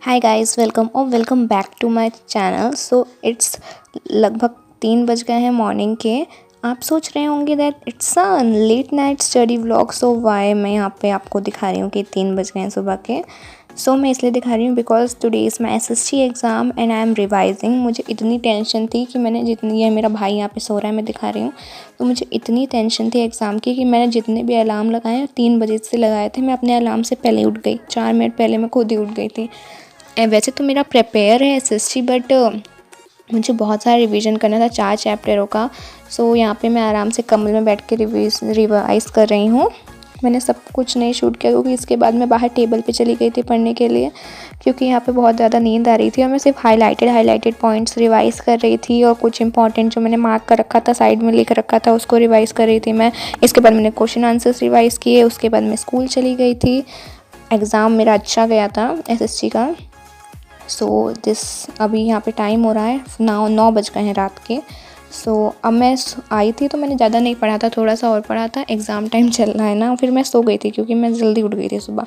हाय guys, welcome और welcome back to my channel. So it's लगभग 3 बज गए हैं मॉर्निंग के। आप सोच रहे होंगे that it's a late night study vlog, so why मैं यहाँ पे आपको दिखा रही हूँ कि 3 बज गए हैं सुबह के। सो मैं इसलिए दिखा रही हूँ because today is my SST exam and I am revising. मुझे इतनी टेंशन थी कि मैंने जितनी, ये मेरा भाई यहाँ पे सो रहा है, मैं दिखा रही हूँ, तो मुझे इतनी टेंशन थी एग्ज़ाम की कि मैंने जितने भी अलार्म लगाए 3 बजे से लगाए थे, मैं अपने अलार्म से पहले उठ गई। 4 मिनट पहले मैं खुद ही उठ गई थी। वैसे तो मेरा प्रिपेयर है SST, बट मुझे बहुत सारा रिवीजन करना था 4 चैप्टरों का। सो यहाँ पे मैं आराम से कमरे में बैठ के रिवाइज़ कर रही हूँ। मैंने सब कुछ नहीं शूट किया क्योंकि इसके बाद मैं बाहर टेबल पे चली गई थी पढ़ने के लिए, क्योंकि यहाँ पे बहुत ज़्यादा नींद आ रही थी और मैं सिर्फ हाईलाइटेड पॉइंट्स रिवाइज़ कर रही थी और कुछ इंपॉर्टेंट जो मैंने मार्क कर रखा था, साइड में लिख रखा था, उसको रिवाइज़ कर रही थी मैं। इसके बाद मैंने क्वेश्चन आंसर्स रिवाइज़ किए, उसके बाद मैं स्कूल चली गई थी। एग्ज़ाम मेरा अच्छा गया था SST का। सो दिस अभी यहाँ पे टाइम हो रहा है 9 बज गए हैं रात के। सो अब मैं आई थी तो मैंने ज़्यादा नहीं पढ़ा था, थोड़ा सा और पढ़ा था। एग्ज़ाम टाइम चल रहा है ना, फिर मैं सो गई थी क्योंकि मैं जल्दी उठ गई थी सुबह।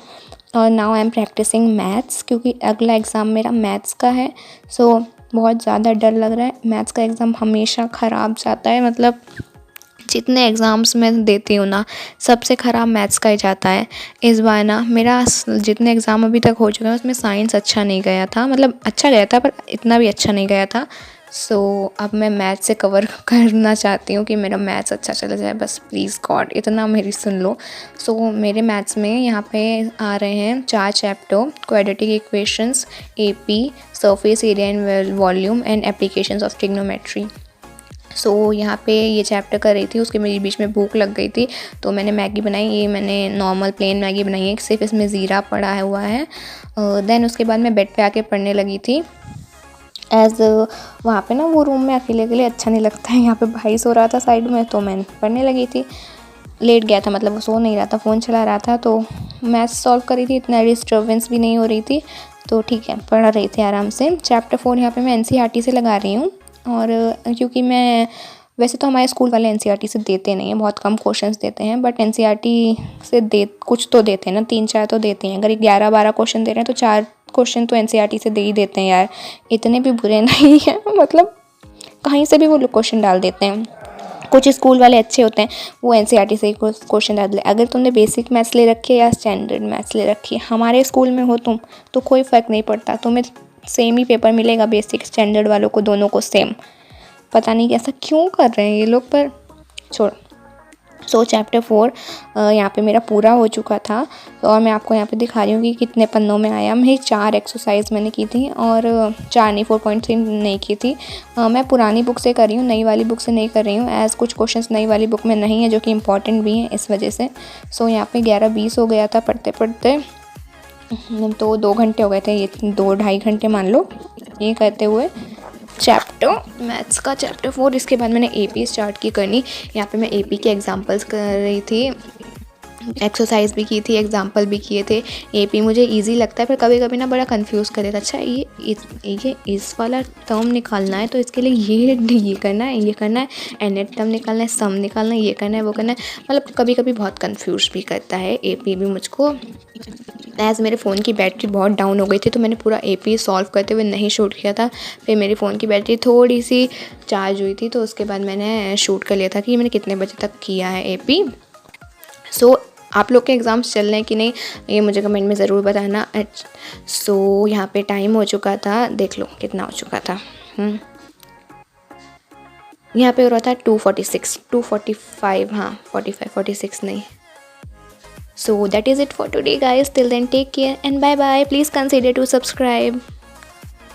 और now I am practising maths क्योंकि अगला एग्ज़ाम मेरा मैथ्स का है। सो बहुत ज़्यादा डर लग रहा है। मैथ्स का एग्ज़ाम हमेशा ख़राब जाता है, मतलब जितने एग्ज़ाम्स मैं देती हूँ ना, सबसे ख़राब मैथ्स का ही जाता है। इस बार ना मेरा जितने एग्ज़ाम अभी तक हो चुके हैं उसमें साइंस अच्छा नहीं गया था, मतलब अच्छा गया था पर इतना भी अच्छा नहीं गया था। सो अब मैं मैथ्स से कवर करना चाहती हूँ कि मेरा मैथ्स अच्छा चला जाए, बस प्लीज़ गॉड इतना मेरी सुन लो। सो मेरे मैथ्स में यहाँ पे आ रहे हैं 4 chapter: quadratic equations, AP, surface area and volume and applications of trigonometry. So यहाँ पे ये चैप्टर कर रही थी, उसके मेरी बीच में भूख लग गई थी तो मैंने मैगी बनाई। ये मैंने नॉर्मल प्लेन मैगी बनाई है, सिर्फ इसमें ज़ीरा पड़ा हुआ है। देन उसके बाद मैं बेड पे आके पढ़ने लगी थी। वहाँ पे ना वो रूम में अकेले अकेले अच्छा नहीं लगता है। यहाँ पे भाई सो रहा था साइड में तो मैं पढ़ने लगी थी। लेट गया था, मतलब वो सो नहीं रहा था, फ़ोन चला रहा था, तो मैथ्स सॉल्व कर रही थी, इतना डिस्टर्बेंस भी नहीं हो रही थी, तो ठीक है पढ़ रही थी आराम से। चैप्टर 4 यहाँ पे मैं NCERT से लगा रही हूँ। और क्योंकि मैं वैसे तो हमारे स्कूल वाले NCERT से देते नहीं हैं, बहुत कम क्वेश्चंस देते हैं, बट NCERT से कुछ तो देते हैं ना, 3-4 तो देते हैं। अगर 11-12 क्वेश्चन दे रहे हैं तो 4 क्वेश्चन तो NCERT से दे ही देते हैं यार, इतने भी बुरे नहीं हैं। मतलब कहीं से भी वो लोग क्वेश्चन डाल देते हैं। कुछ स्कूल वाले अच्छे होते हैं, वो NCERT से ही क्वेश्चन डाल दे। अगर तुमने बेसिक मैथ्स ले रखी है या स्टैंडर्ड मैथ्स ले रखी है, हमारे स्कूल में हो तुम, तो कोई फ़र्क नहीं पड़ता, तुम्हें सेम ही पेपर मिलेगा, बेसिक स्टैंडर्ड वालों को दोनों को सेम। पता नहीं ऐसा क्यों कर रहे हैं ये लोग, पर छोड़। सो चैप्टर 4 यहाँ पे मेरा पूरा हो चुका था। और मैं आपको यहाँ पे दिखा रही हूँ कि कितने पन्नों में आया। मैं 4 एक्सरसाइज मैंने की थी और 4 नहीं 4.3 नहीं की थी। मैं पुरानी बुक से कर रही हूँ, नई वाली बुक से नहीं कर रही हूँ, एज़ कुछ क्वेश्चंस नई वाली बुक में नहीं है जो कि इंपॉर्टेंट भी हैं इस वजह से। सो यहाँ पे 11-20 हो गया था पढ़ते पढ़ते, तो 2 घंटे हो गए थे, ये 2-2.5 घंटे मान लो ये करते हुए चैप्टर मैथ्स का चैप्टर 4। इसके बाद मैंने AP स्टार्ट की करनी। यहाँ पे मैं AP के एग्जांपल्स कर रही थी, एक्सरसाइज भी की थी, एग्जाम्पल भी किए थे। AP मुझे इजी लगता है पर कभी कभी ना बड़ा कंफ्यूज कर देता। अच्छा ये इस वाला टर्म निकालना है तो इसके लिए ये करना है, ये करना है, एंड टर्म निकालना है, सम निकालना है, ये करना है, वो करना है। मतलब कभी कभी बहुत कंफ्यूज भी करता है AP भी मुझको। एज़ मेरे फ़ोन की बैटरी बहुत डाउन हो गई थी तो मैंने पूरा AP सॉल्व करते हुए नहीं शूट किया था। फिर मेरे फ़ोन की बैटरी थोड़ी सी चार्ज हुई थी तो उसके बाद मैंने शूट कर लिया था कि मैंने कितने बजे तक किया है AP। सो आप लोग के एग्ज़ाम्स चल रहे हैं कि नहीं, ये मुझे कमेंट में ज़रूर बताना। सो यहाँ पे टाइम हो चुका था, देख लो कितना हो चुका था। यहाँ पे हो रहा था 2:46, 2:45, हाँ 45-46 नहीं। So that is it for today guys. Till then, take care and bye bye. Please consider to subscribe.